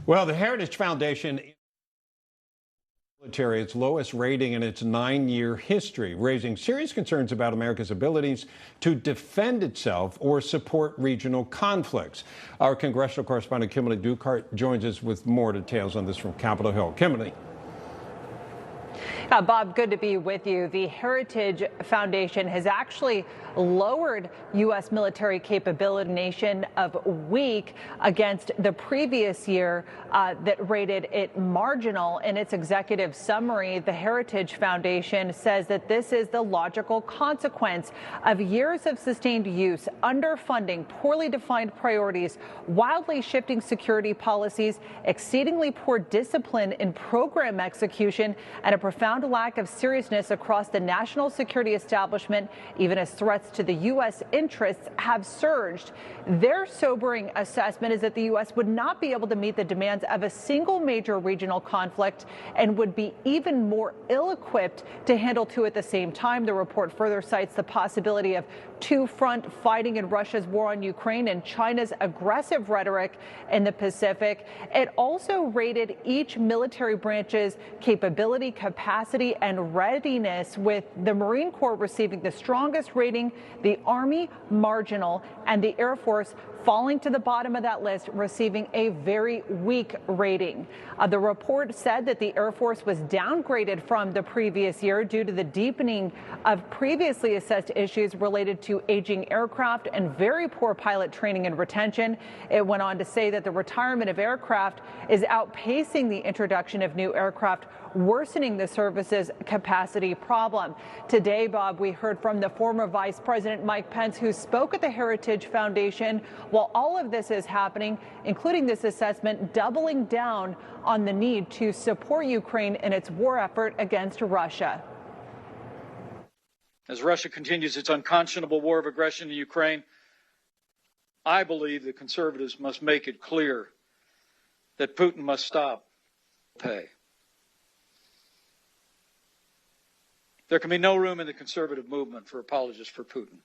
Well, the Heritage Foundation military its lowest rating in its 9-year history, raising serious concerns about America's abilities to defend itself or support regional conflicts. Our congressional correspondent Kimberly Dukart joins us with more details on this from Capitol Hill. Kimberly. Bob, good to be with you. The Heritage Foundation has actually lowered U.S. military capability nation of weak against the previous year that rated it marginal. In its executive summary, the Heritage Foundation says that this is the logical consequence of years of sustained use, underfunding, poorly defined priorities, wildly shifting security policies, exceedingly poor discipline in program execution, and a profound lack of seriousness across the national security establishment, even as threats to the U.S. interests have surged. Their sobering assessment is that the U.S. would not be able to meet the demands of a single major regional conflict and would be even more ill-equipped to handle two at the same time. The report further cites the possibility of two-front fighting in Russia's war on Ukraine and China's aggressive rhetoric in the Pacific. It also rated each military branch's capability, capacity, and readiness, with the Marine Corps receiving the strongest rating, the Army marginal, and the Air Force falling to the bottom of that list, receiving a very weak rating. The report said that the Air Force was downgraded from the previous year due to the deepening of previously assessed issues related to aging aircraft and very poor pilot training and retention. It went on to say that the retirement of aircraft is outpacing the introduction of new aircraft, worsening the service's capacity problem. Today, Bob, we heard from the former Vice President Mike Pence, who spoke at the Heritage Foundation while all of this is happening, including this assessment doubling down on the need to support Ukraine in its war effort against Russia. As Russia continues its unconscionable war of aggression in Ukraine, I believe the conservatives must make it clear that Putin must stop pay. There can be no room in the conservative movement for apologists for Putin.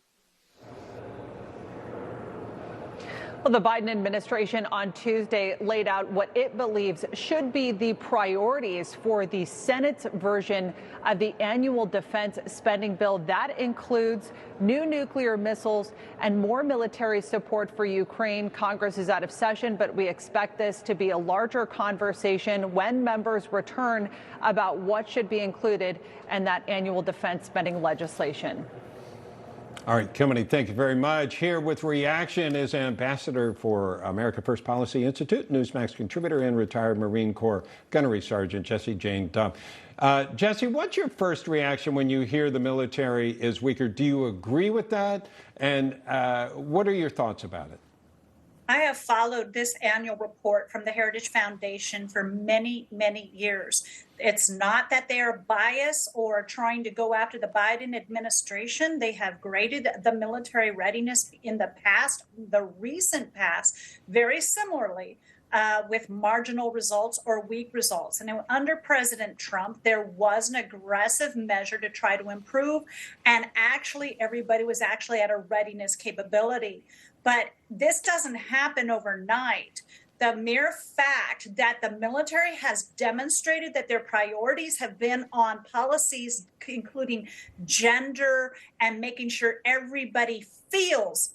Well, the Biden administration on Tuesday laid out what it believes should be the priorities for the Senate's version of the annual defense spending bill. That includes new nuclear missiles and more military support for Ukraine. Congress is out of session, but we expect this to be a larger conversation when members return about what should be included in that annual defense spending legislation. All right, Kimberly, thank you very much. Here with reaction is Ambassador for America First Policy Institute, Newsmax contributor, and retired Marine Corps Gunnery Sergeant Jessie Duff. Jessie, what's your first reaction when you hear the military is weaker? Do you agree with that? And what are your thoughts about it? I have followed this annual report from the Heritage Foundation for many, many years. It's not that they are biased or trying to go after the Biden administration. They have graded the military readiness in the past, the recent past, very similarly. With marginal results or weak results. And under President Trump, there was an aggressive measure to try to improve. And actually, everybody was actually at a readiness capability. But this doesn't happen overnight. The mere fact that the military has demonstrated that their priorities have been on policies, including gender and making sure everybody feels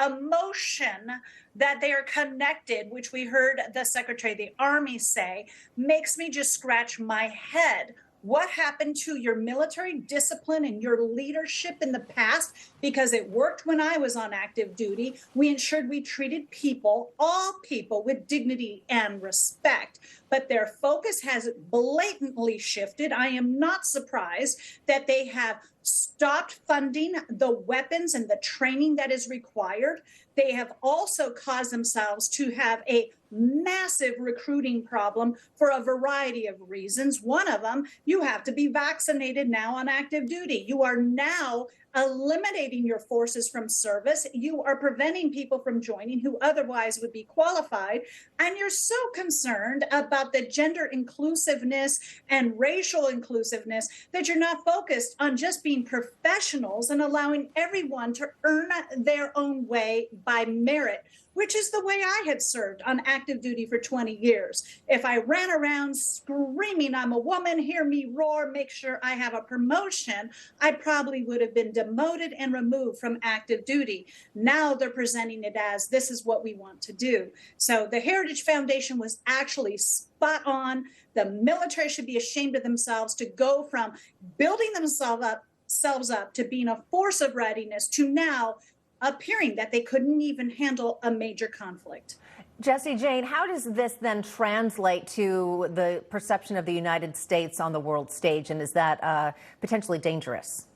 emotion, that they are connected, which we heard the Secretary of the Army say, makes me just scratch my head. What happened to your military discipline and your leadership in the past? Because it worked when I was on active duty. We ensured we treated people, all people, with dignity and respect. But their focus has blatantly shifted. I am not surprised that they have stopped funding the weapons and the training that is required. They have also caused themselves to have a massive recruiting problem for a variety of reasons. One of them, you have to be vaccinated now on active duty. You are now eliminating your forces from service. You are preventing people from joining who otherwise would be qualified. And you're so concerned about the gender inclusiveness and racial inclusiveness that you're not focused on just being professionals and allowing everyone to earn their own way by merit. which is the way I had served on active duty for 20 years. If I ran around screaming, I'm a woman, hear me roar, make sure I have a promotion, I probably would have been demoted and removed from active duty. Now they're presenting it as this is what we want to do. So the Heritage Foundation was actually spot on. The military should be ashamed of themselves to go from building themselves up to being a force of readiness to now appearing that they couldn't even handle a major conflict. Jessie Jane, how does this then translate to the perception of the United States on the world stage, and is that potentially dangerous?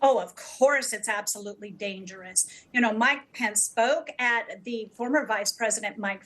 Oh, of course, it's absolutely dangerous. You know, former Vice President Mike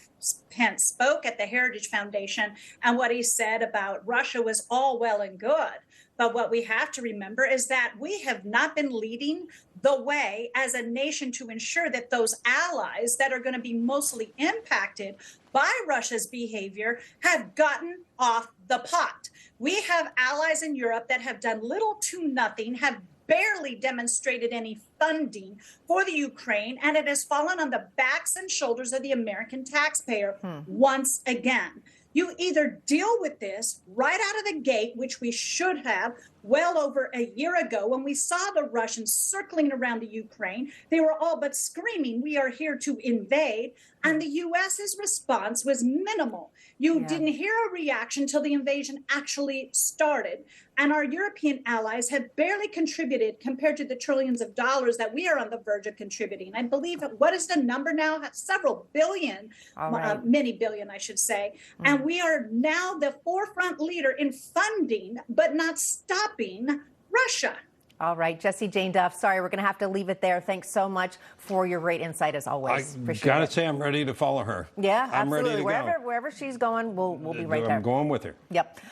Pence spoke at the Heritage Foundation, and what he said about Russia was all well and good. But what we have to remember is that we have not been leading the way as a nation to ensure that those allies that are going to be mostly impacted by Russia's behavior have gotten off the pot. We have allies in Europe that have done little to nothing, have barely demonstrated any funding for the Ukraine, and it has fallen on the backs and shoulders of the American taxpayer once again. You either deal with this right out of the gate, which we should have well over a year ago when we saw the Russians circling around the Ukraine. They were all but screaming, we are here to invade. And the U.S.'s response was minimal. You didn't hear a reaction till the invasion actually started. And our European allies have barely contributed compared to the trillions of dollars that we are on the verge of contributing. I believe, what is the number now? Several billion, many billion, I should say. And we are now the forefront leader in funding, but not stopping Russia. All right, Jessie Jane Duff, sorry, we're going to have to leave it there. Thanks so much for your great insight as always. I got to say, I'm ready to follow her. Yeah, I'm absolutely. ready to go. Wherever she's going, we'll be right there. I'm going with her. Yep.